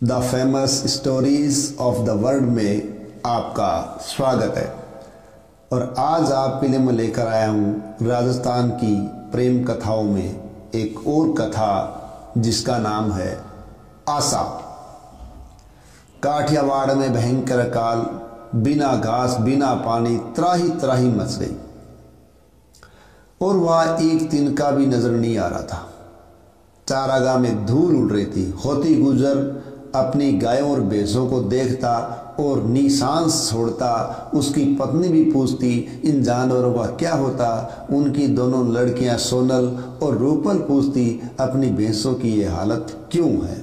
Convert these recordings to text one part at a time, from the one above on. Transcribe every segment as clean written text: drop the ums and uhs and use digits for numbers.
The famous stories of the world में आपका स्वागत है। और आज आपके लिए मैं लेकर आया हूँ राजस्थान की प्रेम कथाओं में एक और कथा जिसका नाम है आशा। काठियावाड़ में भयंकर अकाल, बिना घास बिना पानी त्राही त्राही मच गई और वहाँ एक तिनका भी नजर नहीं आ रहा था। चारागाह में धूल उड़ रही थी। होती गुजर अपनी गायों और भैंसों को देखता और निशान छोड़ता। उसकी पत्नी भी पूछती इन जानवरों का क्या होता। उनकी दोनों लड़कियां सोनल और रूपल पूछती अपनी भैंसों की ये हालत क्यों है।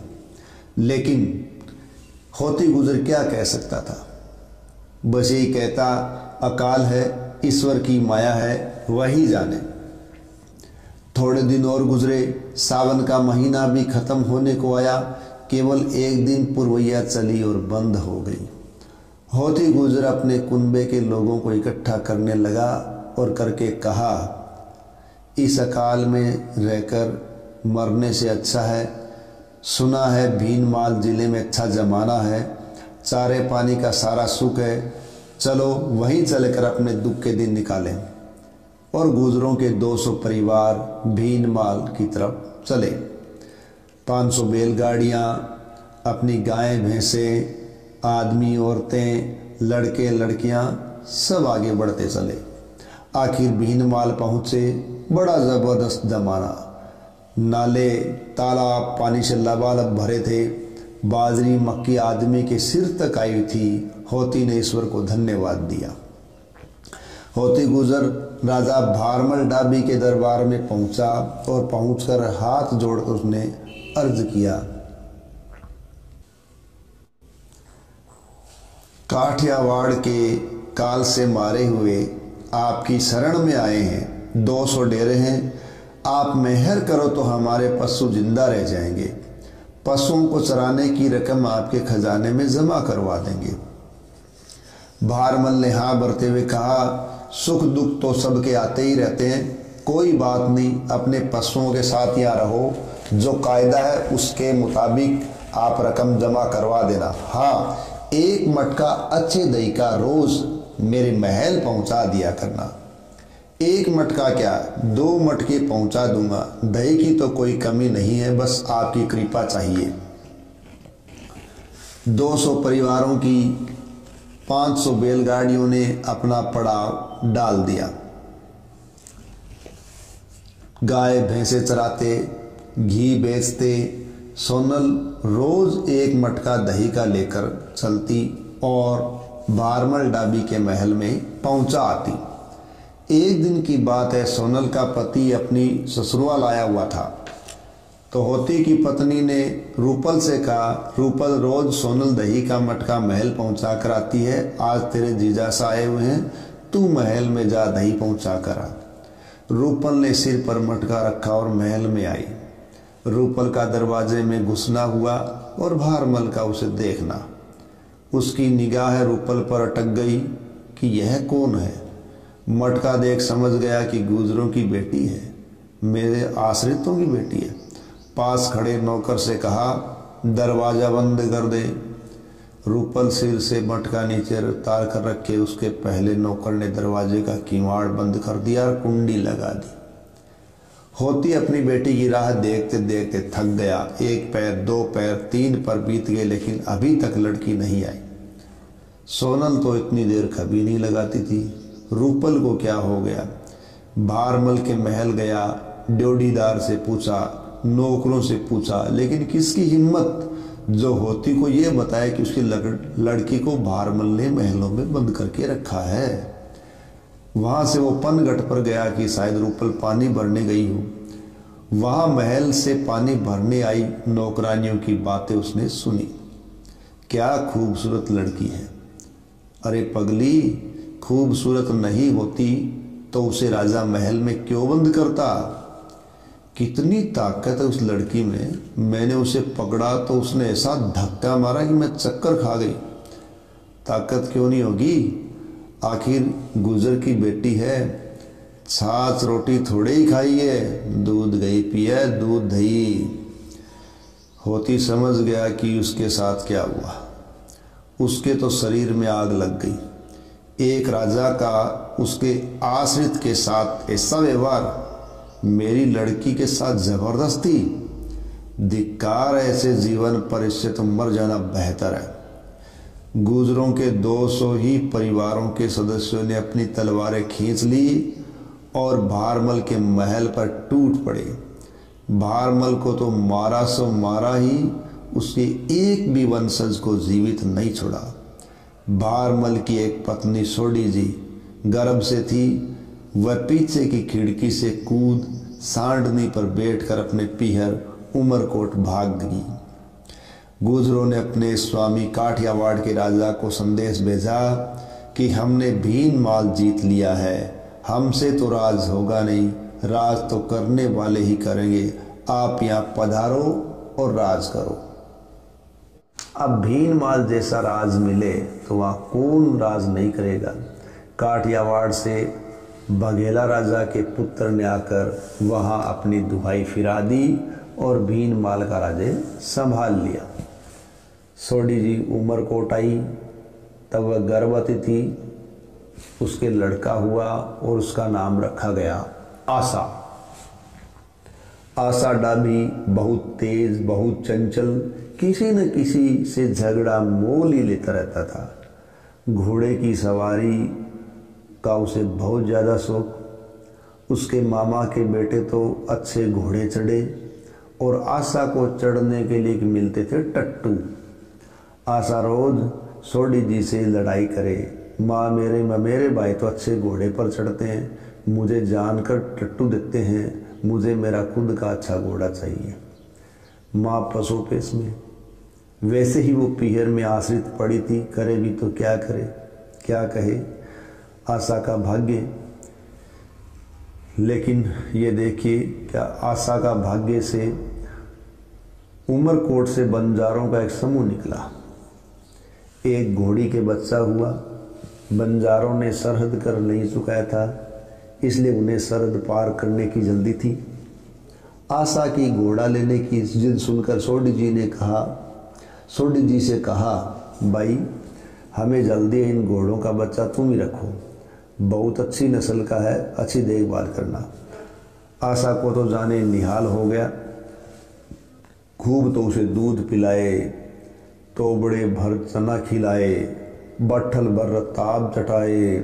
लेकिन होती गुजर क्या कह सकता था, बस यही कहता अकाल है, ईश्वर की माया है, वही जाने। थोड़े दिन और गुजरे, सावन का महीना भी खत्म होने को आया। केवल एक दिन पुरवैया चली और बंद हो गई। होती गुजर अपने कुनबे के लोगों को इकट्ठा करने लगा और करके कहा, इस अकाल में रहकर मरने से अच्छा है। सुना है भीनमाल जिले में अच्छा जमाना है, चारे पानी का सारा सुख है। चलो वहीं चलकर अपने दुख के दिन निकालें। और गुजरों के 200 परिवार भीनमाल की तरफ चले। 500 बैलगाड़ियाँ, अपनी गायें भैंसें, आदमी औरतें, लड़के लड़कियाँ सब आगे बढ़ते चले। आखिर भीनमाल पहुँचे। बड़ा ज़बरदस्त जमाना, नाले तालाब पानी से लबालब भरे थे। बाजरी मक्की आदमी के सिर तक आई थी। होती ने ईश्वर को धन्यवाद दिया। होती गुजर राजा भारमल डाबी के दरबार में पहुंचा और पहुंचकर हाथ जोड़कर उसने अर्ज किया, काठियावाड़ के काल से मारे हुए आपकी शरण में आए हैं। 200 डेरे हैं, आप मेहर करो तो हमारे पशु जिंदा रह जाएंगे। पशुओं को चराने की रकम आपके खजाने में जमा करवा देंगे। भारमल ने हाँ भरते हुए कहा, सुख दुख तो सबके आते ही रहते हैं, कोई बात नहीं, अपने पशुओं के साथ यहाँ रहो। जो कायदा है उसके मुताबिक आप रकम जमा करवा देना। हाँ, एक मटका अच्छे दही का रोज मेरे महल पहुंचा दिया करना। एक मटका क्या, 2 मटके पहुंचा दूंगा। दही की तो कोई कमी नहीं है, बस आपकी कृपा चाहिए। 200 परिवारों की 500 बैलगाड़ियों ने अपना पड़ाव डाल दिया। गाय भैंसे चराते, घी बेचते। सोनल रोज एक मटका दही का लेकर चलती और भारमल डाबी के महल में पहुंचा आती। एक दिन की बात है, सोनल का पति अपनी ससुराल आया हुआ था। तो होती की पत्नी ने रूपल से कहा, रूपल रोज सोनल दही का मटका महल पहुंचा कर आती है, आज तेरे जीजा सा आए हुए हैं, तू महल में जा दही पहुंचा कर आ। रूपल ने सिर पर मटका रखा और महल में आई। रूपल का दरवाजे में घुसना हुआ और भारमल का उसे देखना। उसकी निगाह रूपल पर अटक गई कि यह कौन है। मटका देख समझ गया कि गुजरों की बेटी है, मेरे आश्रितों की बेटी है। पास खड़े नौकर से कहा, दरवाजा बंद कर दे। रूपल सिर से मटका नीचे उतार कर रखे उसके पहले नौकर ने दरवाजे का किवाड़ बंद कर दिया और कुंडी लगा दी। होती अपनी बेटी की राह देखते देखते थक गया। 1 पैर 2 पैर 3 पर बीत गए, लेकिन अभी तक लड़की नहीं आई। सोनल तो इतनी देर कभी नहीं लगाती थी। रूपल को क्या हो गया। भारमल के महल गया, ड्योढ़ीदार से पूछा, नौकरों से पूछा, लेकिन किसकी हिम्मत जो होती को ये बताया कि उसकी लड़की को भारमल ने महलों में बंद करके रखा है। वहां से वो पनघट पर गया कि शायद रूपल पानी भरने गई हो। वहां महल से पानी भरने आई नौकरानियों की बातें उसने सुनी। क्या खूबसूरत लड़की है। अरे पगली, खूबसूरत नहीं होती तो उसे राजा महल में क्यों बंद करता। कितनी ताकत है उस लड़की में। मैंने उसे पकड़ा तो उसने ऐसा धक्का मारा कि मैं चक्कर खा गई। ताकत क्यों नहीं होगी, आखिर गुजर की बेटी है। छाछ रोटी थोड़े ही खाई है, दूध गई पिया दूध दही। होती समझ गया कि उसके साथ क्या हुआ। उसके तो शरीर में आग लग गई। एक राजा का उसके आश्रित के साथ ऐसा व्यवहार, मेरी लड़की के साथ जबरदस्ती, धिक्कार। ऐसे जीवन पर इससे तो मर जाना बेहतर है। गुजरों के 200 ही परिवारों के सदस्यों ने अपनी तलवारें खींच ली और भारमल के महल पर टूट पड़े। भारमल को तो मारा सो मारा ही, उसके एक भी वंशज को जीवित नहीं छोड़ा। भारमल की एक पत्नी सोडी जी गर्भ से थी। वह पीछे की खिड़की से कूद सांडनी पर बैठकर अपने पीहर उमरकोट भाग गई। गुजरों ने अपने स्वामी काठियावाड़ के राजा को संदेश भेजा कि हमने भीनमाल जीत लिया है, हमसे तो राज होगा नहीं, राज तो करने वाले ही करेंगे, आप यहाँ पधारो और राज करो। अब भीनमाल जैसा राज मिले तो वहाँ कौन राज नहीं करेगा। काठियावाड़ से बघेला राजा के पुत्र ने आकर वहाँ अपनी दुहाई फिरा दी और भीनमाल का राज्य संभाल लिया। सोडी जी उमरकोट आई, तब वह गर्भवती थी। उसके लड़का हुआ और उसका नाम रखा गया आशा। आशा डाबी बहुत तेज, बहुत चंचल, किसी न किसी से झगड़ा मोल ही लेता रहता था। घोड़े की सवारी का उसे बहुत ज़्यादा शौक। उसके मामा के बेटे तो अच्छे घोड़े चढ़े और आशा को चढ़ने के लिए मिलते थे टट्टू। आशा रोज सोडी जी से लड़ाई करे, माँ मेरे भाई तो अच्छे घोड़े पर चढ़ते हैं, मुझे जानकर टट्टू देते हैं, मुझे मेरा खुद का अच्छा घोड़ा चाहिए। माँ पशुपेश में। वैसे ही वो पीहर में आश्रित पड़ी थी, करे भी तो क्या करे, क्या कहे। आशा का भाग्य, लेकिन ये देखिए क्या आशा का भाग्य से उमरकोट से बंजारों का एक समूह निकला। एक घोड़ी के बच्चा हुआ। बंजारों ने सरहद कर नहीं चुकाया था, इसलिए उन्हें सरहद पार करने की जल्दी थी। आशा की घोड़ा लेने की जिद सुनकर सोडी जी से कहा, भाई हमें जल्दी है, इन घोड़ों का बच्चा तुम ही रखो, बहुत अच्छी नस्ल का है, अच्छी देखभाल करना। आशा को तो जाने निहाल हो गया। खूब तो उसे दूध पिलाए, तोबड़े भर चना खिलाए, बट्ठल भर रताब चटाए,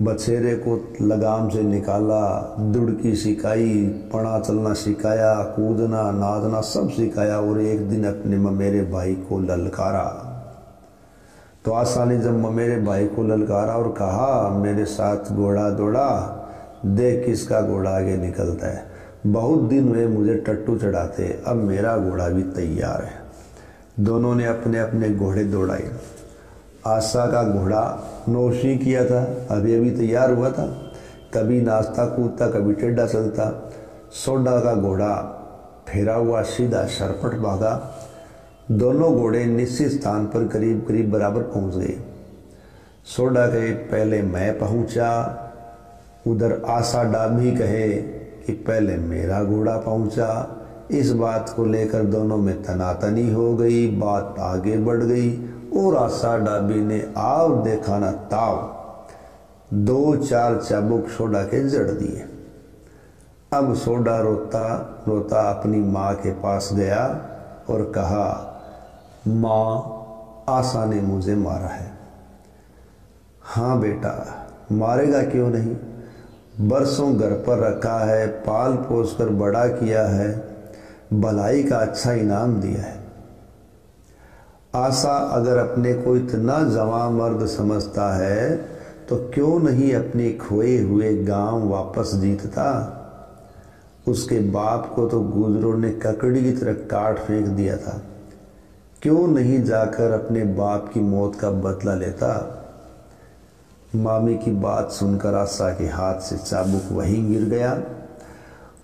बछेरे को लगाम से निकाला, दुड़की सिखाई, पड़ा चलना सिखाया, कूदना नादना सब सिखाया और एक दिन अपने मेरे भाई को ललकारा। तो आशा ने जब मेरे भाई को ललकारा और कहा, मेरे साथ घोड़ा दौड़ा, देख किसका घोड़ा आगे निकलता है। बहुत दिन हुए मुझे टट्टू चढ़ाते, अब मेरा घोड़ा भी तैयार है। दोनों ने अपने अपने घोड़े दौड़ाए। आशा का घोड़ा नौशी किया था, अभी तैयार हुआ था, कभी नाचता कूदता, कभी टेढ़ा चलता। सोडा का घोड़ा फेरा हुआ सीधा सरपट भागा। दोनों घोड़े निश्चित स्थान पर करीब करीब बराबर पहुंच गए। सोडा के पहले मैं पहुंचा, उधर आशा डाबी कहे कि पहले मेरा घोड़ा पहुंचा। इस बात को लेकर दोनों में तनातनी हो गई, बात आगे बढ़ गई और आशा डाबी ने आव देखा ना ताव 2-4 चाबुक सोडा के जड़ दिए। अब सोडा रोता रोता अपनी माँ के पास गया और कहा, माँ आशा ने मुझे मारा है। हाँ बेटा, मारेगा क्यों नहीं, बरसों घर पर रखा है, पाल पोस कर बड़ा किया है, भलाई का अच्छा इनाम दिया है। आशा अगर अपने को इतना जवां मर्द समझता है तो क्यों नहीं अपने खोए हुए गांव वापस जीतता। उसके बाप को तो गुजरों ने ककड़ी की तरह काट फेंक दिया था, क्यों नहीं जाकर अपने बाप की मौत का बदला लेता। मामी की बात सुनकर आशा के हाथ से चाबुक वहीं गिर गया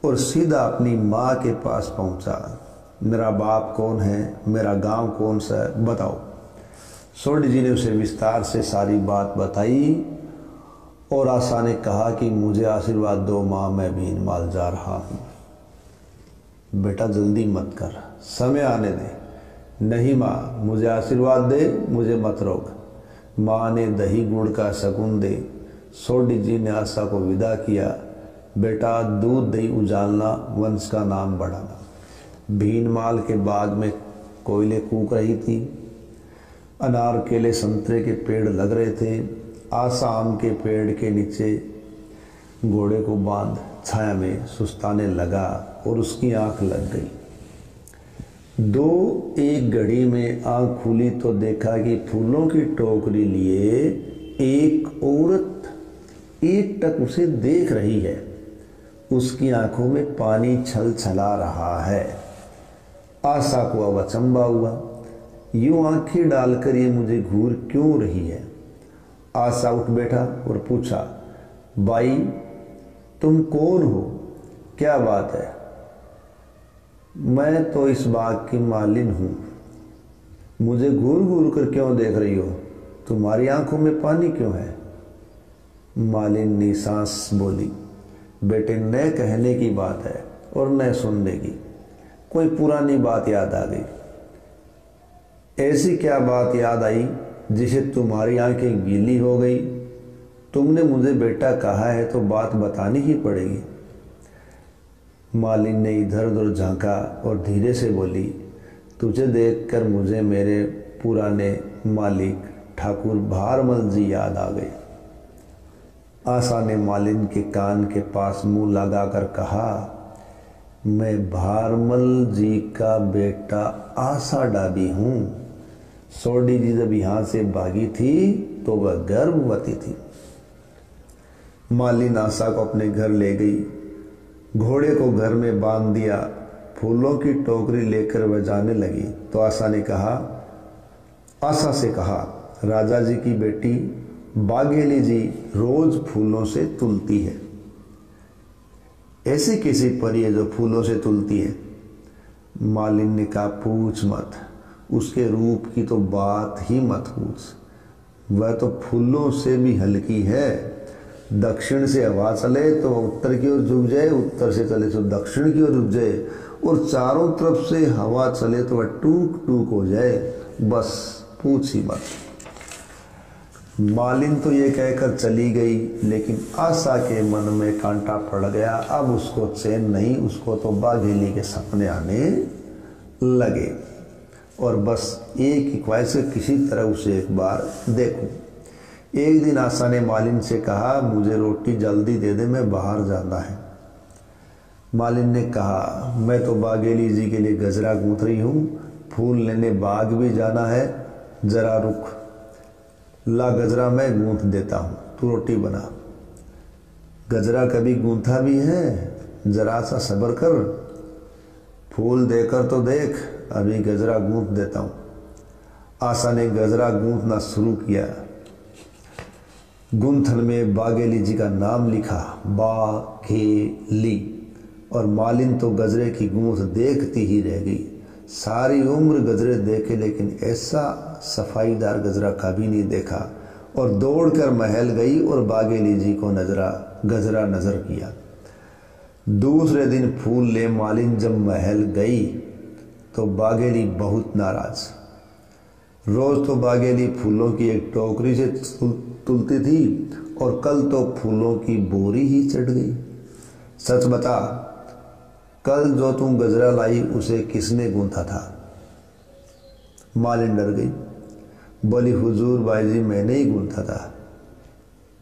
और सीधा अपनी माँ के पास पहुंचा। मेरा बाप कौन है, मेरा गांव कौन सा है, बताओ। सोडी जी ने उसे विस्तार से सारी बात बताई और आशा ने कहा कि मुझे आशीर्वाद दो माँ, मैं भीनमाल जा रहा हूँ। बेटा जल्दी मत कर, समय आने दे। नहीं माँ, मुझे आशीर्वाद दे, मुझे मत रोक। माँ ने दही गुड़ का शगुन दे। सोडी जी ने आशा को विदा किया। बेटा, दूध दही उजालना, वंश का नाम बढ़ाना। भीनमाल के बाग में कोयले कूक रही थी। अनार, केले, संतरे के पेड़ लग रहे थे। आशा आम के पेड़ के नीचे घोड़े को बांध छाया में सुस्ताने लगा और उसकी आंख लग गई। एक घड़ी में आंख खुली तो देखा कि फूलों की टोकरी लिए एक औरत एकटक उसे देख रही है। उसकी आंखों में पानी छल छला रहा है। आशा को अब अचंभा हुआ, यूं आंखें डालकर ये मुझे घूर क्यों रही है। आशा उठ बैठा और पूछा, बाई तुम कौन हो, क्या बात है। मैं तो इस बाग की मालिन हूँ। मुझे घूर घूर कर क्यों देख रही हो, तुम्हारी आंखों में पानी क्यों है। मालिन निसास बोली, बेटे न कहने की बात है और न सुनने की। कोई पुरानी बात याद आ गई। ऐसी क्या बात याद आई जिसे तुम्हारी आंखें गीली हो गई। तुमने मुझे बेटा कहा है तो बात बतानी ही पड़ेगी। मालिन ने इधर उधर झांका और धीरे से बोली, तुझे देखकर मुझे मेरे पुराने मालिक ठाकुर भारमल जी याद आ गए। आशा ने मालिन के कान के पास मुंह लगाकर कहा, मैं भारमल जी का बेटा आशा डाबी हूँ। सोडी जी जब यहाँ से भागी थी तो वह गर्भवती थी। मालिन आशा को अपने घर ले गई। घोड़े को घर में बांध दिया। फूलों की टोकरी लेकर वह जाने लगी तो आशा से कहा, राजा जी की बेटी बाघेली जी रोज फूलों से तुलती है। ऐसी किसी परी है जो फूलों से तुलती है। मालिन ने कहा, पूछ मत, उसके रूप की तो बात ही मत पूछ। वह तो फूलों से भी हल्की है। दक्षिण से हवा चले तो उत्तर की ओर झुक जाए, उत्तर से चले तो दक्षिण की ओर झुक जाए, और चारों तरफ से हवा चले तो वह टूक टूक हो जाए। बस पूछ ही मत। मालिन तो ये कहकर चली गई, लेकिन आशा के मन में कांटा पड़ गया। अब उसको चैन नहीं, उसको तो बाघेली के सपने आने लगे और बस एक ही ख्वाहिश से किसी तरह उसे एक बार देखूं। एक दिन आशा ने मालिन से कहा, मुझे रोटी जल्दी दे दे, मैं बाहर जाना है। मालिन ने कहा, मैं तो बाघेली जी के लिए गजरा गूंथ रही हूँ, फूल लेने बाग भी जाना है, जरा रुक। ला गजरा मैं गूंथ देता हूँ, तू रोटी बना। गजरा कभी गूंथा भी है, जरा सा सब्र कर। फूल देकर तो देख, अभी गजरा गूंथ देता हूँ। आशा ने गजरा गूंथना शुरू किया। गुंथन में बाघेली जी का नाम लिखा, बाघेली, और मालिन तो गजरे की गूंथ देखती ही रह गई। सारी उम्र गजरे देखे, लेकिन ऐसा सफाईदार गजरा कभी नहीं देखा, और दौड़कर महल गई और बाघेली जी को गजरा नजर किया। दूसरे दिन फूल ले मालिन जब महल गई तो बाघेली बहुत नाराज। रोज तो बाघेली फूलों की एक टोकरी से तुलती थी और कल तो फूलों की बोरी ही चढ़ गई। सच बता, कल जो तुम गजरा लाई उसे किसने गूंथा था। मालिन डर गई, बोली, हुजूर बाई जी मैंने ही गूंथा था।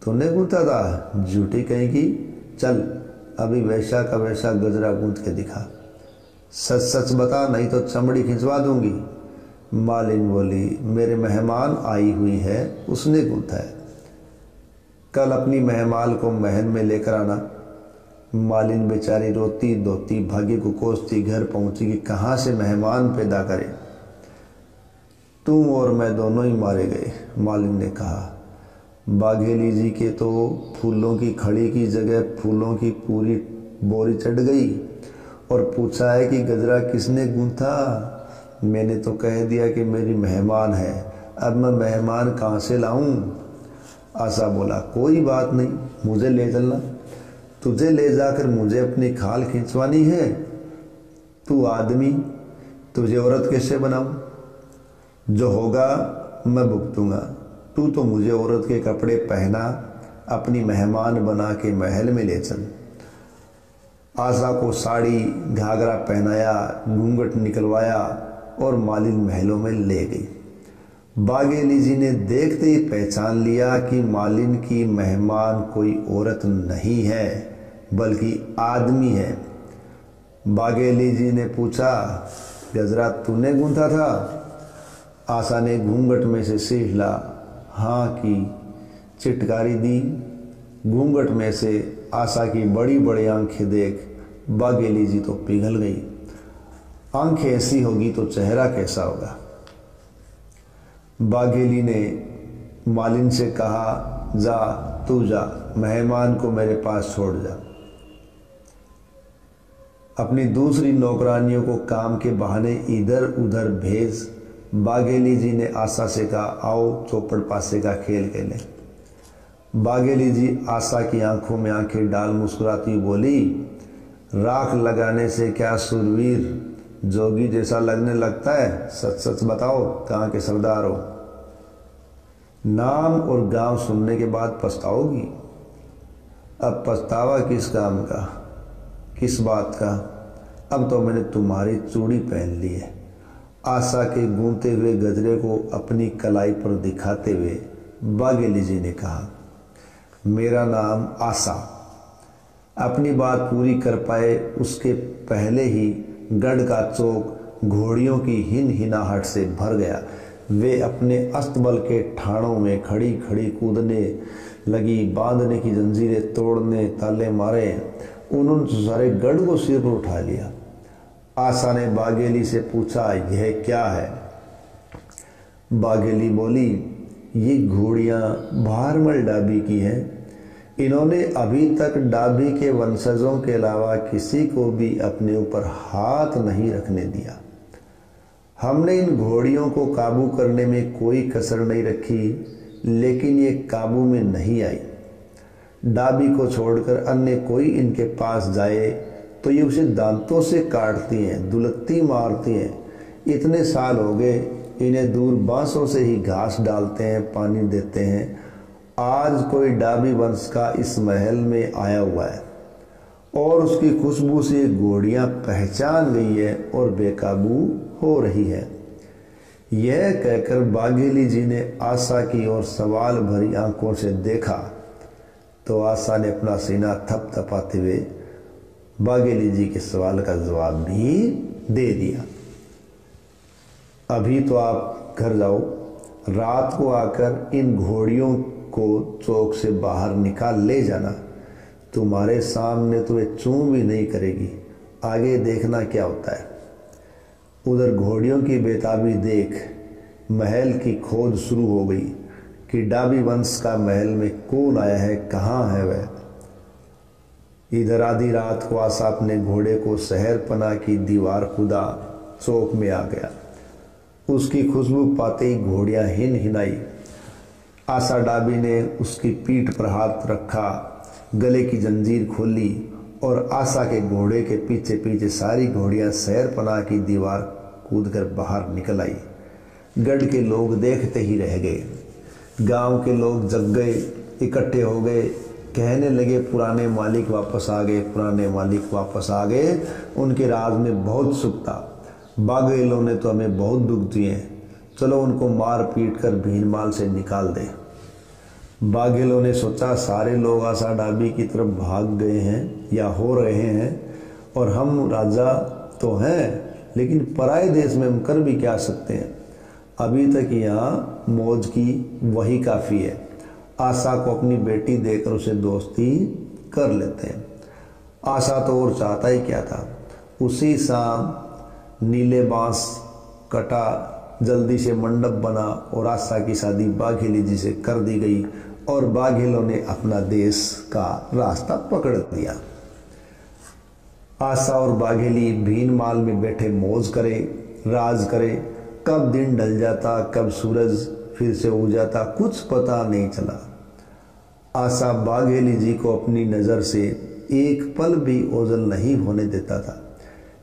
तूने गूंथा था? झूठी कहेगी। चल अभी वैसा का वैसा गजरा गूंथ के दिखा। सच सच बता, नहीं तो चमड़ी खिंचवा दूंगी। मालिन बोली, मेरे मेहमान आई हुई है, उसने गूंथा है। कल अपनी मेहमान को महल में लेकर आना। मालिन बेचारी रोती धोती भाग्य को कोसती घर पहुंची कि कहाँ से मेहमान पैदा करे। तुम और मैं दोनों ही मारे गए। मालिन ने कहा, बाघेली जी के तो फूलों की खड़ी की जगह फूलों की पूरी बोरी चढ़ गई, और पूछा है कि गजरा किसने गूंथा। मैंने तो कह दिया कि मेरी मेहमान है, अब मैं मेहमान कहाँ से लाऊं। आशा बोला, कोई बात नहीं, मुझे ले चलना। तुझे ले जाकर मुझे अपनी खाल खींचवानी है। तू आदमी तुझे औरत कैसे बनाऊं? जो होगा मैं भुगतूंगा। तू तो मुझे औरत के कपड़े पहना, अपनी मेहमान बना के महल में ले चल। आशा को साड़ी घाघरा पहनाया, घूंघट निकलवाया और मालिन महलों में ले गई। बाघेली जी ने देखते ही पहचान लिया कि मालिन की मेहमान कोई औरत नहीं है बल्कि आदमी है। बाघेली जी ने पूछा, गजरा तूने गूंथा था? आशा ने घूंघट में से सीख ला हाँ की चिटकारी दी। घूंघट में से आशा की बड़ी बड़ी आंखें देख बाघेली जी तो पिघल गई। आंखें ऐसी होगी तो चेहरा कैसा होगा। बाघेली ने मालिन से कहा, जा तू जा, मेहमान को मेरे पास छोड़ जा। अपनी दूसरी नौकरानियों को काम के बहाने इधर उधर भेज बाघेली जी ने आशा से कहा, आओ चौपड़ पासे का खेल खेलें। बाघेली जी आशा की आंखों में आंखें डाल मुस्कुराती बोली, राख लगाने से क्या सुरवीर जोगी जैसा लगने लगता है? सच सच बताओ, कहाँ के सरदार हो? नाम और गांव सुनने के बाद पछताओगी। अब पछतावा किस काम का, किस बात का? अब तो मैंने तुम्हारी चूड़ी पहन ली है। आशा के गूंथे हुए गजरे को अपनी कलाई पर दिखाते हुए बाघेली जी ने कहा, मेरा नाम आशा। अपनी बात पूरी कर पाए उसके पहले ही गढ़ का चौक घोड़ियों की हिन हिनाहट से भर गया। वे अपने अस्तबल के ठाणों में खड़ी खड़ी कूदने लगी, बांधने की जंजीरें तोड़ने ताले मारे। उन्होंने सारे गढ़ को सिर पर उठा लिया। आशा ने बाघेली से पूछा, यह क्या है? बाघेली बोली, ये घोड़ियां भारमल डाबी की हैं। इन्होंने अभी तक डाबी के वंशजों के अलावा किसी को भी अपने ऊपर हाथ नहीं रखने दिया। हमने इन घोड़ियों को काबू करने में कोई कसर नहीं रखी, लेकिन ये काबू में नहीं आई। डाबी को छोड़कर अन्य कोई इनके पास जाए तो ये उसे दांतों से काटती हैं, दुलत्ती मारती हैं। इतने साल हो गए इन्हें दूर बांसों से ही घास डालते हैं, पानी देते हैं। आज कोई डाबी वंश का इस महल में आया हुआ है और उसकी खुशबू से घोड़ियां पहचान गई है और बेकाबू हो रही है। यह कहकर बाघेली जी ने आशा की ओर सवाल भरी आंखों से देखा तो आशा ने अपना सीना थपथपाते हुए बाघेली जी के सवाल का जवाब भी दे दिया। अभी तो आप घर जाओ, रात को आकर इन घोड़ियों को चौक से बाहर निकाल ले जाना। तुम्हारे सामने तो ये चूं भी नहीं करेगी, आगे देखना क्या होता है। उधर घोड़ियों की बेताबी देख महल की खोज शुरू हो गई कि डाबी वंश का महल में कौन आया है, कहाँ है वह। इधर आधी रात को आशा अपने घोड़े को शहर पना की दीवार खुदा चौक में आ गया। उसकी खुशबू पाते ही घोड़ियां हिन हिनाई। आशा डाबी ने उसकी पीठ पर हाथ रखा, गले की जंजीर खोली और आशा के घोड़े के पीछे पीछे सारी घोड़ियां शहर पना की दीवार कूदकर बाहर निकल आई। गढ़ के लोग देखते ही रह गए। गांव के लोग जग गए, इकट्ठे हो गए, कहने लगे पुराने मालिक वापस आ गए, पुराने मालिक वापस आ गए। उनके राज में बहुत सुख था। बाघेलों ने तो हमें बहुत दुख दिए, चलो उनको मार पीट कर भीनमाल से निकाल दे। बाघेलों ने सोचा सारे लोग आशा डाबी की तरफ भाग गए हैं या हो रहे हैं और हम राजा तो हैं, लेकिन पराए देश में हम कर भी क्या सकते हैं। अभी तक यहाँ मौज की वही काफ़ी है। आशा को अपनी बेटी देकर उसे दोस्ती कर लेते हैं। आशा तो और चाहता ही क्या था। उसी शाम नीले बांस कटा, जल्दी से मंडप बना और आशा की शादी बाघेली जी से कर दी गई और बाघेलों ने अपना देश का रास्ता पकड़ लिया। आशा और बाघेली भीनमाल में बैठे मौज करे, राज करे। कब दिन ढल जाता, कब सूरज फिर से उग जाता, कुछ पता नहीं चला। आशा बाघेली जी को अपनी नज़र से एक पल भी ओझल नहीं होने देता था।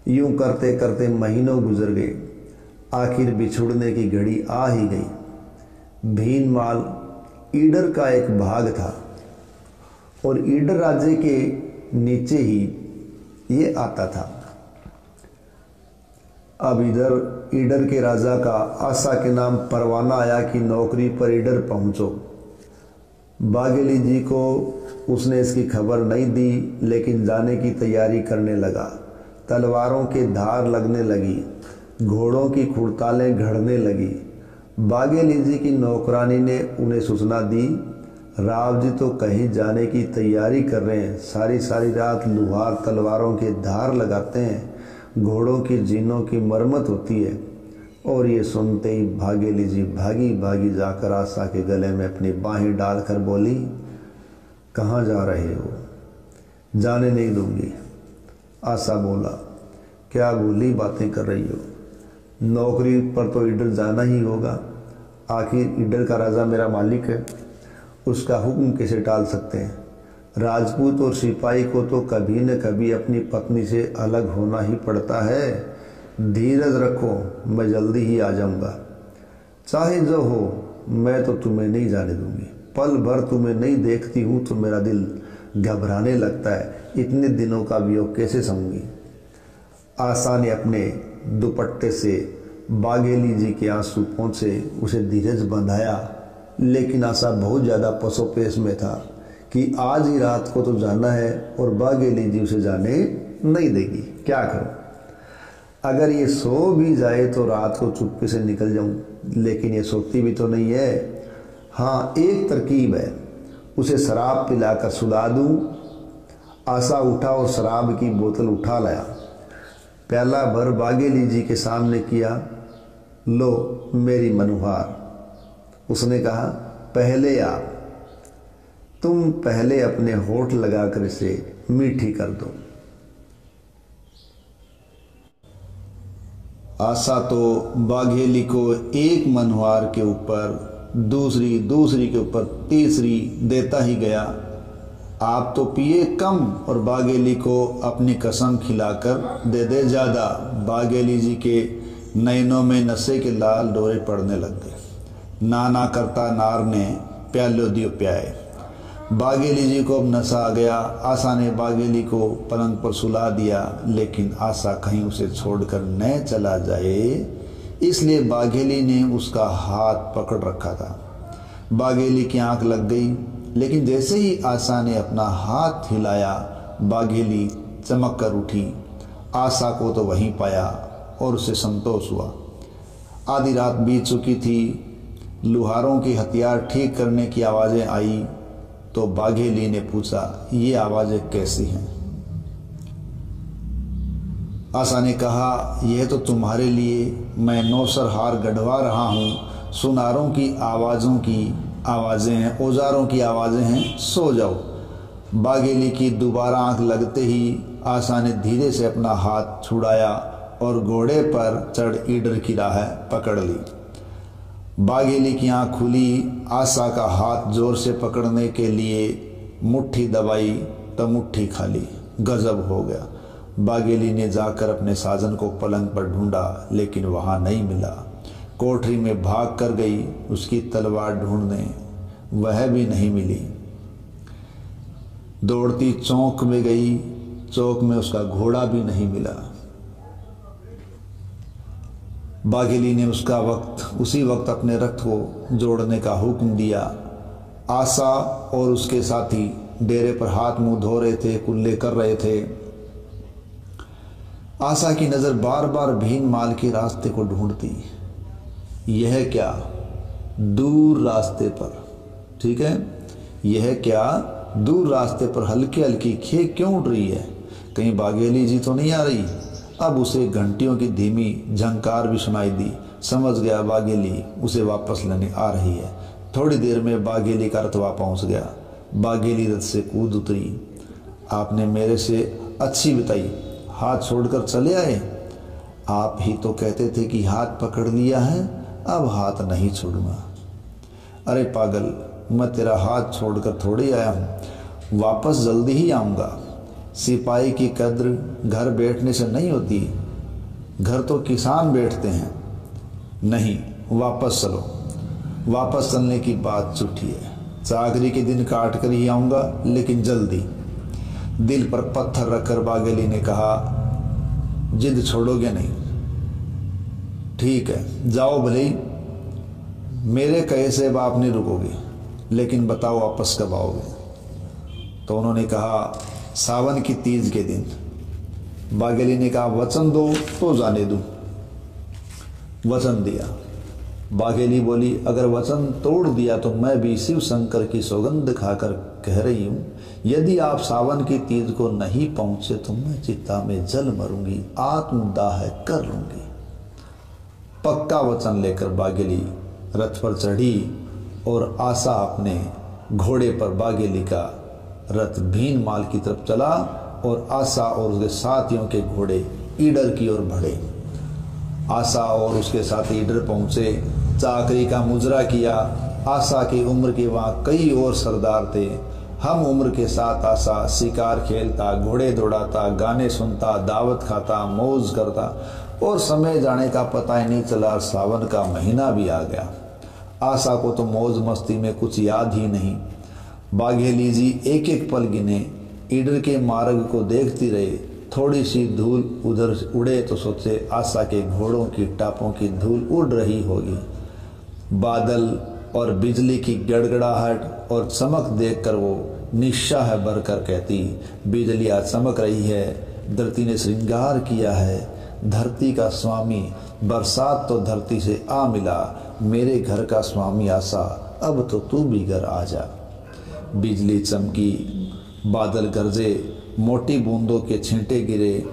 यूं करते करते महीनों गुजर गए। आखिर बिछुड़ने की घड़ी आ ही गई। भीनमाल ईडर का एक भाग था और ईडर राज्य के नीचे ही ये आता था। अब इधर ईडर के राजा का आशा के नाम परवाना आया कि नौकरी पर ईडर पहुंचो। बाघेली जी को उसने इसकी खबर नहीं दी, लेकिन जाने की तैयारी करने लगा। तलवारों की धार लगने लगी, घोड़ों की खुड़तालें घड़ने लगी। बाघेली जी की नौकरानी ने उन्हें सूचना दी, राव जी तो कहीं जाने की तैयारी कर रहे हैं। सारी सारी रात लुहार तलवारों की धार लगाते हैं, घोड़ों की जीनों की मरम्मत होती है। और ये सुनते ही बाघेली जी भागी भागी जाकर आशा के गले में अपनी बाहें डालकर बोली, कहाँ जा रहे हो? जाने नहीं दूंगी। आशा बोला, क्या भूली बातें कर रही हो? नौकरी पर तो ईडर जाना ही होगा। आखिर ईडर का राजा मेरा मालिक है, उसका हुक्म कैसे टाल सकते हैं? राजपूत और सिपाही को तो कभी न कभी अपनी पत्नी से अलग होना ही पड़ता है। धीरज रखो, मैं जल्दी ही आ जाऊंगा। चाहे जो हो, मैं तो तुम्हें नहीं जाने दूंगी। पल भर तुम्हें नहीं देखती हूँ तो मेरा दिल घबराने लगता है। इतने दिनों का वियोग कैसे सहूंगी? आशा ने अपने दुपट्टे से बाघेली जी के आंसू पहुँचे, उसे धीरज बंधाया। लेकिन आशा बहुत ज़्यादा पसोपेश में था कि आज ही रात को तो जाना है और बाघेली जी उसे जाने नहीं देगी। क्या करूं? अगर ये सो भी जाए तो रात को चुपके से निकल जाऊं, लेकिन ये सोती भी तो नहीं है। हाँ, एक तरकीब है, उसे शराब पिलाकर सुला दूं। आशा उठा और शराब की बोतल उठा लाया, प्याला भर बाघेली जी के सामने किया। लो मेरी मनुहार, उसने कहा, पहले आप, तुम पहले अपने होठ लगाकर इसे मीठी कर दो। आशा तो बाघेली को एक मनुहार के ऊपर दूसरी के ऊपर तीसरी देता ही गया। आप तो पिए कम और बाघेली को अपनी कसम खिलाकर दे दे ज्यादा। बाघेली जी के नैनों में नशे के लाल डोरे पड़ने लग गए। नाना करता नार ने प्यालो दियो प्याए। बाघेली जी को अब नशा आ गया। आशा ने बाघेली को पलंग पर सुला दिया, लेकिन आशा कहीं उसे छोड़कर न चला जाए, इसलिए बाघेली ने उसका हाथ पकड़ रखा था। बाघेली की आंख लग गई, लेकिन जैसे ही आशा ने अपना हाथ हिलाया, बाघेली चमक कर उठी। आशा को तो वहीं पाया और उसे संतोष हुआ। आधी रात बीत चुकी थी। लुहारों की हथियार ठीक करने की आवाज़ें आई तो बाघेली ने पूछा, ये आवाज़ें कैसी हैं? आशा ने कहा, यह तो तुम्हारे लिए मैं नौसर हार गढ़वा रहा हूँ। सुनारों की आवाज़ें हैं, औजारों की आवाज़ें हैं, सो जाओ। बाघेली की दोबारा आंख लगते ही आशा ने धीरे से अपना हाथ छुड़ाया और घोड़े पर चढ़ ईडर की राह पकड़ ली। बाघेली की आंख खुली। आशा का हाथ जोर से पकड़ने के लिए मुट्ठी दबाई तो मुट्ठी खाली। गजब हो गया। बाघेली ने जाकर अपने साजन को पलंग पर ढूंढा, लेकिन वहां नहीं मिला। कोठरी में भाग कर गई उसकी तलवार ढूंढने, वह भी नहीं मिली। दौड़ती चौक में गई, चौक में उसका घोड़ा भी नहीं मिला। बाघेली ने उसी वक्त अपने रथ को जोड़ने का हुक्म दिया। आशा और उसके साथी डेरे पर हाथ मुंह धो रहे थे, कुल्ले कर रहे थे। आशा की नजर बार बार भीनमाल के रास्ते को ढूंढती। यह क्या, दूर रास्ते पर, ठीक है, यह क्या दूर रास्ते पर हल्की हल्की खेत क्यों उड़ रही है? कहीं बाघेली जी तो नहीं आ रही? अब उसे घंटियों की धीमी झंकार भी सुनाई दी। समझ गया बाघेली उसे वापस लेने आ रही है। थोड़ी देर में बाघेली का रथ वहां पहुंच गया। बाघेली रथ से कूद उतरी। आपने मेरे से अच्छी बिताई, हाथ छोड़कर चले आए। आप ही तो कहते थे कि हाथ पकड़ लिया है, अब हाथ नहीं छोड़ूंगा। अरे पागल, मैं तेरा हाथ छोड़कर थोड़ी आया हूँ, वापस जल्दी ही आऊँगा। सिपाही की कद्र घर बैठने से नहीं होती, घर तो किसान बैठते हैं। नहीं, वापस चलो। वापस चलने की बात झूठी है। चाकरी के दिन काट कर ही आऊँगा, लेकिन जल्दी। दिल पर पत्थर रखकर बाघेली ने कहा, जिद छोड़ोगे नहीं? ठीक है, जाओ भले ही, मेरे कहे से अब आप नहीं रुकोगे, लेकिन बताओ वापस कब आओगे? तो उन्होंने कहा, सावन की तीज के दिन। बाघेली ने कहा, वचन दो तो जाने दूं। वचन दिया। बाघेली बोली, अगर वचन तोड़ दिया तो मैं भी शिव शंकर की सौगंध खाकर कह रही हूं, यदि आप सावन की तीज को नहीं पहुंचे तो मैं चिता में जल मरूंगी, आत्मदाह कर लूंगी। पक्का वचन लेकर बाघेली रथ पर चढ़ी और आशा अपने घोड़े पर बाघेली का रथ भीनमाल की तरफ चला और आशा और उसके साथियों के घोड़े ईडर की ओर बढ़े। आशा और उसके साथी ईडर पहुंचे, चाकरी का मुजरा किया। आशा की उम्र के वहाँ कई और सरदार थे। हम उम्र के साथ आशा शिकार खेलता, घोड़े दौड़ाता, गाने सुनता, दावत खाता, मौज करता और समय जाने का पता ही नहीं चला। सावन का महीना भी आ गया। आशा को तो मौज मस्ती में कुछ याद ही नहीं। बाघेली जी एक एक पल गिने, ईडर के मार्ग को देखती रहे। थोड़ी सी धूल उधर उड़े तो सोचे आशा के घोड़ों की टापों की धूल उड़ रही होगी। बादल और बिजली की गड़गड़ाहट और चमक देखकर वो निस्साह भरकर कहती, बिजली आज चमक रही है, धरती ने श्रृंगार किया है। धरती का स्वामी बरसात तो धरती से आ मिला, मेरे घर का स्वामी आशा अब तो तू भी घर आ जा। बिजली चमकी, बादल गरजे, मोटी बूंदों के छींटे गिरे।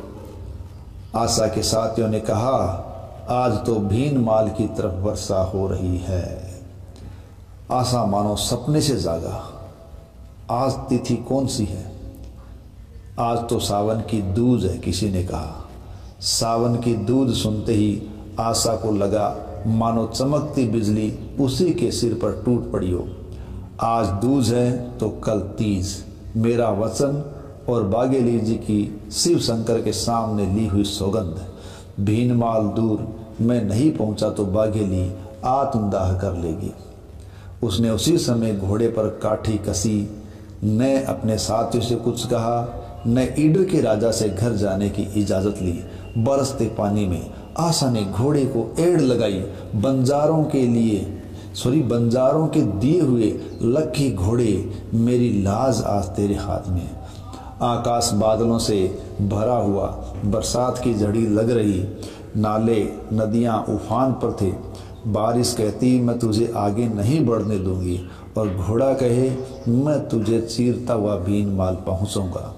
आशा के साथियों ने कहा, आज तो भीनमाल की तरफ वर्षा हो रही है। आशा मानो सपने से जागा। आज तिथि कौन सी है? आज तो सावन की दूज है, किसी ने कहा। सावन की दूज सुनते ही आशा को लगा मानो चमकती बिजली उसी के सिर पर टूट पड़ी हो। आज दूज है तो कल तीज। मेरा वचन और बाघेली जी की शिव शंकर के सामने ली हुई सौगंध। भीनमाल दूर मैं नहीं पहुंचा तो बाघेली आत्मदाह कर लेगी। उसने उसी समय घोड़े पर काठी कसी, न अपने साथियों से कुछ कहा, न ईडर के राजा से घर जाने की इजाजत ली। बरसते पानी में आशा ने घोड़े को एड़ लगाई। बंजारों के दिए हुए लक्की घोड़े, मेरी लाज आज तेरे हाथ में। आकाश बादलों से भरा हुआ, बरसात की झड़ी लग रही, नाले नदियां उफान पर थे। बारिश कहती मैं तुझे आगे नहीं बढ़ने दूंगी, और घोड़ा कहे मैं तुझे चीरता हुआ भीनमाल पहुंचूंगा।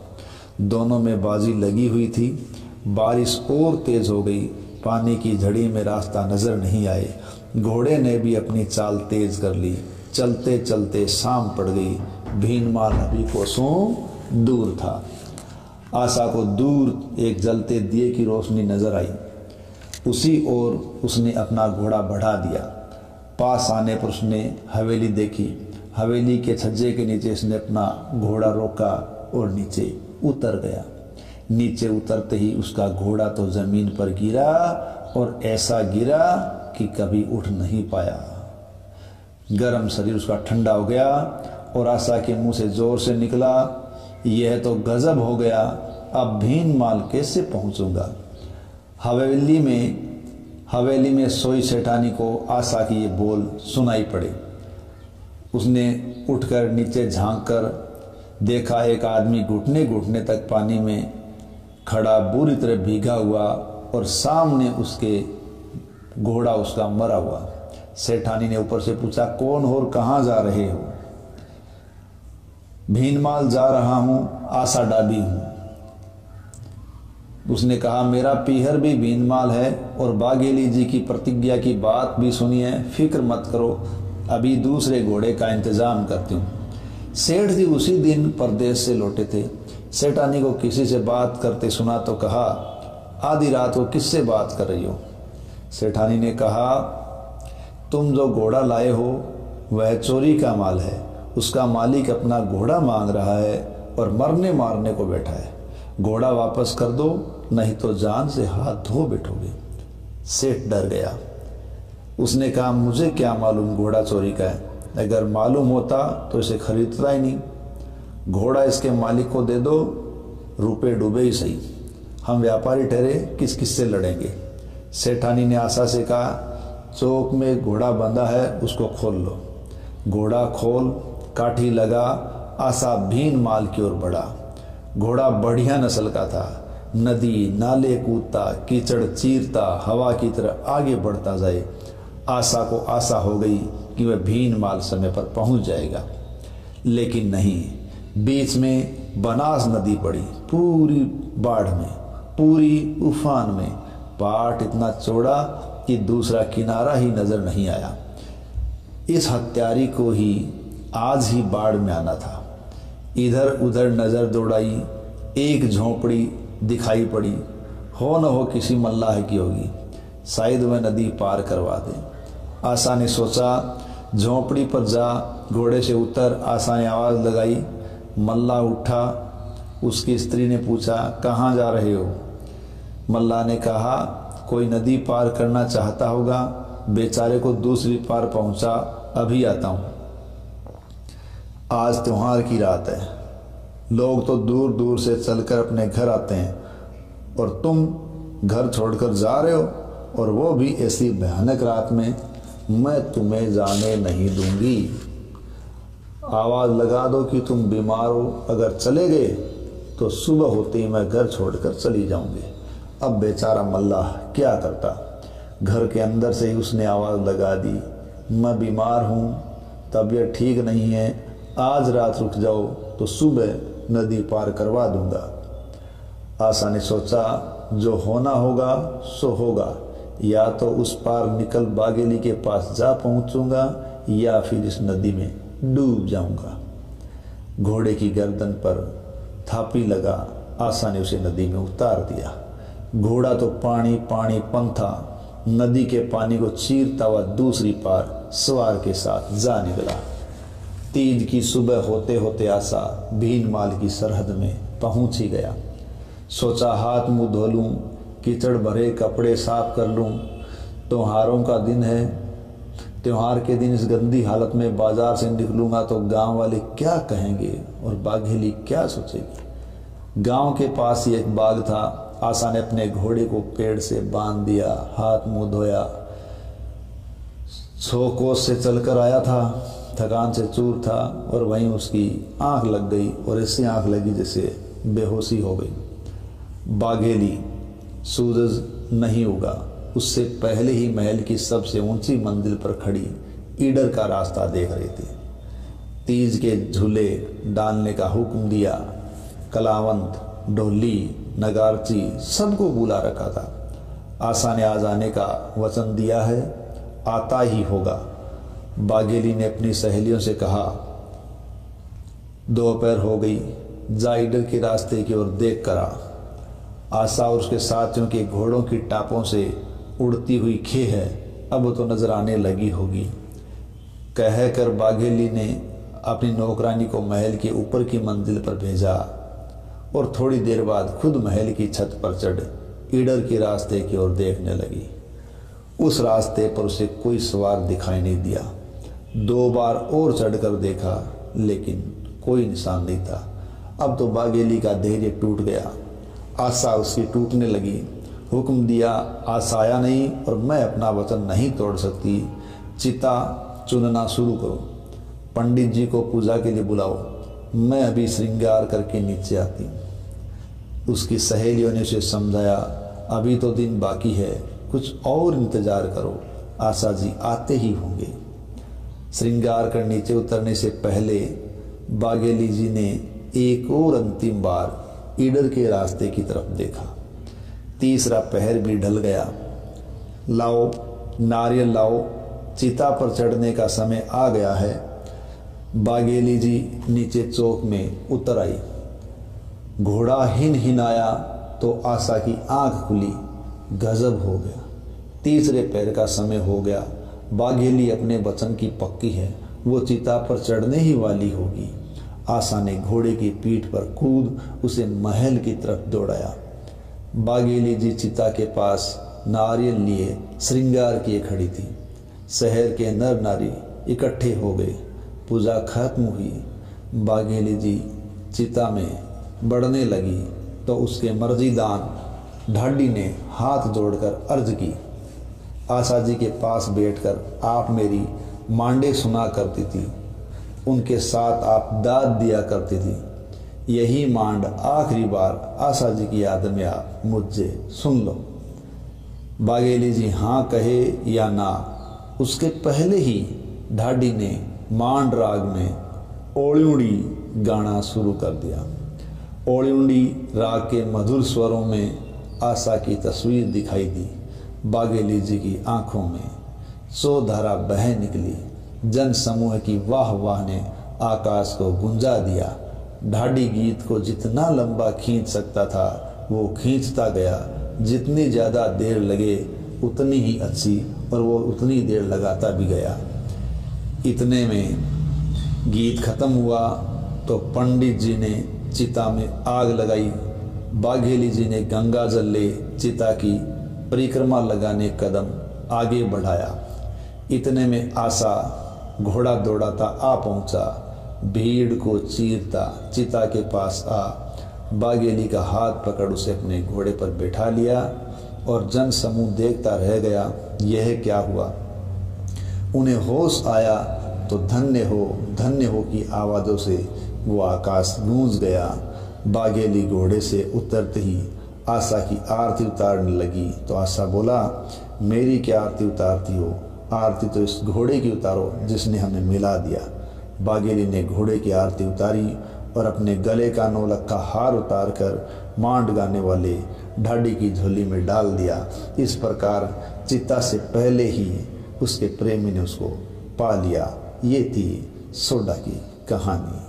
दोनों में बाजी लगी हुई थी। बारिश और तेज हो गई। पानी की झड़ी में रास्ता नजर नहीं आए। घोड़े ने भी अपनी चाल तेज कर ली। चलते चलते शाम पड़ गई। भीनमाल अभी कोसों दूर था। आशा को दूर एक जलते दिए की रोशनी नजर आई। उसी ओर उसने अपना घोड़ा बढ़ा दिया। पास आने पर उसने हवेली देखी। हवेली के छज्जे के नीचे उसने अपना घोड़ा रोका और नीचे उतर गया। नीचे उतरते ही उसका घोड़ा तो जमीन पर गिरा, और ऐसा गिरा कि कभी उठ नहीं पाया। गर्म शरीर उसका ठंडा हो गया और आशा के मुंह से जोर से निकला, यह तो गजब हो गया, अब भीनमाल कैसे पहुंचूंगा। हवेली में सोई सेठानी को आशा की ये बोल सुनाई पड़े। उसने उठकर नीचे झांककर देखा, एक आदमी घुटने घुटने तक पानी में खड़ा, बुरी तरह भीगा हुआ, और सामने उसके घोड़ा उसका मरा हुआ। सेठानी ने ऊपर से पूछा, कौन हो और कहाँ जा रहे हो? भीनमाल जा रहा हूं, आशा डाबी हूं। उसने कहा, मेरा पीहर भी भीनमाल है और बाघेली जी की प्रतिज्ञा की बात भी सुनी है, फिक्र मत करो, अभी दूसरे घोड़े का इंतजाम करती हूँ। सेठ जी उसी दिन परदेश से लौटे थे। सेठानी को किसी से बात करते सुना तो कहा, आधी रात को किससे बात कर रही हो? सेठानी ने कहा, तुम जो घोड़ा लाए हो वह चोरी का माल है। उसका मालिक अपना घोड़ा मांग रहा है और मरने मारने को बैठा है। घोड़ा वापस कर दो, नहीं तो जान से हाथ धो बैठोगे। सेठ डर गया। उसने कहा, मुझे क्या मालूम घोड़ा चोरी का है, अगर मालूम होता तो इसे खरीदता ही नहीं। घोड़ा इसके मालिक को दे दो, रुपए डूबे ही सही, हम व्यापारी ठहरे, किस किस से लड़ेंगे। सेठानी ने आशा से कहा, चौक में घोड़ा बंधा है, उसको खोल लो। घोड़ा खोल, काठी लगा, आशा भीन माल की ओर बढ़ा। घोड़ा बढ़िया नस्ल का था, नदी नाले कूदता, कीचड़ चीरता, हवा की तरह आगे बढ़ता जाए। आशा को आशा हो गई कि वह भीन माल समय पर पहुंच जाएगा, लेकिन नहीं। बीच में बनास नदी पड़ी, पूरी बाढ़ में, पूरी उफान में। पाट इतना चौड़ा कि दूसरा किनारा ही नजर नहीं आया। इस हत्यारी को ही आज ही बाढ़ में आना था। इधर उधर नजर दौड़ाई, एक झोंपड़ी दिखाई पड़ी, हो न हो किसी मल्लाह की होगी, शायद वह नदी पार करवा दे। आशा ने सोचा, झोंपड़ी पर जा, घोड़े से उतर। आशा ने आवाज लगाई, मल्लाह उठा। उसकी स्त्री ने पूछा, कहाँ जा रहे हो? मल्लाह ने कहा, कोई नदी पार करना चाहता होगा, बेचारे को दूसरी पार पहुंचा, अभी आता हूं। आज त्योहार की रात है, लोग तो दूर दूर से चलकर अपने घर आते हैं, और तुम घर छोड़कर जा रहे हो, और वो भी ऐसी भयानक रात में। मैं तुम्हें जाने नहीं दूंगी। आवाज लगा दो कि तुम बीमार हो, अगर चले गए तो सुबह होते ही मैं घर छोड़कर चली जाऊंगी। अब बेचारा मल्लाह क्या करता। घर के अंदर से ही उसने आवाज लगा दी, मैं बीमार हूँ, तबीयत ठीक नहीं है, आज रात रुक जाओ तो सुबह नदी पार करवा दूंगा। आशा ने सोचा, जो होना होगा सो होगा, या तो उस पार निकल बागेली के पास जा पहुंचूंगा, या फिर इस नदी में डूब जाऊंगा। घोड़े की गर्दन पर थापी लगा, आशा ने उसे नदी में उतार दिया। घोड़ा तो पानी पानी पंथा, नदी के पानी को चीरता हुआ दूसरी पार सवार के साथ जा निकला। तीज की सुबह होते होते आशा भीन माल की सरहद में पहुंच ही गया। सोचा, हाथ मुंह धो लूं, कीचड़ भरे कपड़े साफ कर लूं, त्योहारों का दिन है, त्योहार के दिन इस गंदी हालत में बाजार से निकलूंगा तो गांव वाले क्या कहेंगे और बाघेली क्या सोचेगी। गांव के पास ही एक बाग था। आशा ने अपने घोड़े को पेड़ से बांध दिया, हाथ मुंह धोया। 100 कोस से चलकर आया था, थकान से चूर था, और वहीं उसकी आंख लग गई, और ऐसी आंख लगी जैसे बेहोशी हो गई। बाघेली सूरज नहीं उगा, उससे पहले ही महल की सबसे ऊंची मंजिल पर खड़ी ईडर का रास्ता देख रहे थे। तीज के झूले डालने का हुक्म दिया। कलावंत, ढोली, नगारची सबको बुला रखा था। आशा ने आज आने का वचन दिया है, आता ही होगा। बाघेली ने अपनी सहेलियों से कहा, दोपहर हो गई, जा ईडर के रास्ते की ओर देख कर आ। आशा और उसके साथियों के घोड़ों की टापों से उड़ती हुई खे है अब तो नजर आने लगी होगी। कहकर बाघेली ने अपनी नौकरानी को महल के ऊपर की मंजिल पर भेजा, और थोड़ी देर बाद खुद महल की छत पर चढ़ ईडर के रास्ते की ओर देखने लगी। उस रास्ते पर उसे कोई सवार दिखाई नहीं दिया। 2 बार और चढ़कर देखा, लेकिन कोई निशान नहीं था। अब तो बाघेली का धैर्य टूट गया। आशा उसकी टूटने लगी। हुक्म दिया, आशा आया नहीं और मैं अपना वचन नहीं तोड़ सकती। चिता चुनना शुरू करो, पंडित जी को पूजा के लिए बुलाओ, मैं अभी श्रृंगार करके नीचे आती। उसकी सहेलियों ने उसे समझाया, अभी तो दिन बाकी है, कुछ और इंतजार करो, आशा जी आते ही होंगे। श्रृंगार कर नीचे उतरने से पहले बाघेली जी ने एक और अंतिम बार ईडर के रास्ते की तरफ देखा। तीसरा पहर भी ढल गया। लाओ, नारियल लाओ, चिता पर चढ़ने का समय आ गया है। बाघेली जी नीचे चौक में उतर आई। घोड़ा हिन आया तो आशा की आंख खुली। गजब हो गया, तीसरे पैर का समय हो गया। बाघेली अपने वचन की पक्की है, वो चिता पर चढ़ने ही वाली होगी। आशा ने घोड़े की पीठ पर कूद उसे महल की तरफ दौड़ाया। बाघेली जी चिता के पास नारियल लिए श्रृंगार किए खड़ी थी। शहर के नर नारी इकट्ठे हो गए। पूजा खत्म हुई। बाघेली जी चिता में बढ़ने लगी तो उसके मर्जीदान ढाडी ने हाथ जोड़कर अर्ज की, आशा जी के पास बैठकर आप मेरी मांडे सुना करती थी, उनके साथ आप दाद दिया करती थी। यही मांड आखिरी बार आशा जी की याद में आप मुझसे सुन लो। बाघेली जी हाँ कहे या ना, उसके पहले ही ढाडी ने मांड राग में ओलिउंडी गाना शुरू कर दिया। ओलिउंडी राग के मधुर स्वरों में आशा की तस्वीर दिखाई दी। बाघेली जी की आंखों में सो धारा बह निकली। जन समूह की वाह वाह ने आकाश को गुंजा दिया। ढाडी गीत को जितना लंबा खींच सकता था वो खींचता गया। जितनी ज़्यादा देर लगे उतनी ही अच्छी, और वो उतनी देर लगाता भी गया। इतने में गीत खत्म हुआ तो पंडित जी ने चिता में आग लगाई। बाघेली जी ने गंगा जल ले चिता की परिक्रमा लगाने कदम आगे बढ़ाया। इतने में आशा घोड़ा दौड़ाता आ पहुंचा। भीड़ को चीरता चिता के पास आ बाघेली का हाथ पकड़ उसे अपने घोड़े पर बैठा लिया और जन समूह देखता रह गया, यह क्या हुआ। उन्हें होश आया तो धन्य हो की आवाज़ों से वो आकाश गूंज गया। बाघेली घोड़े से उतरते ही आशा की आरती उतारने लगी तो आशा बोला, मेरी क्या आरती उतारती हो, आरती तो इस घोड़े की उतारो जिसने हमें मिला दिया। बाघेली ने घोड़े की आरती उतारी और अपने गले का नौलखा हार उतारकर मांड गाने वाले ढाडी की झोली में डाल दिया। इस प्रकार चिता से पहले ही उसके प्रेमी ने उसको पा लिया। ये थी सोडा की कहानी।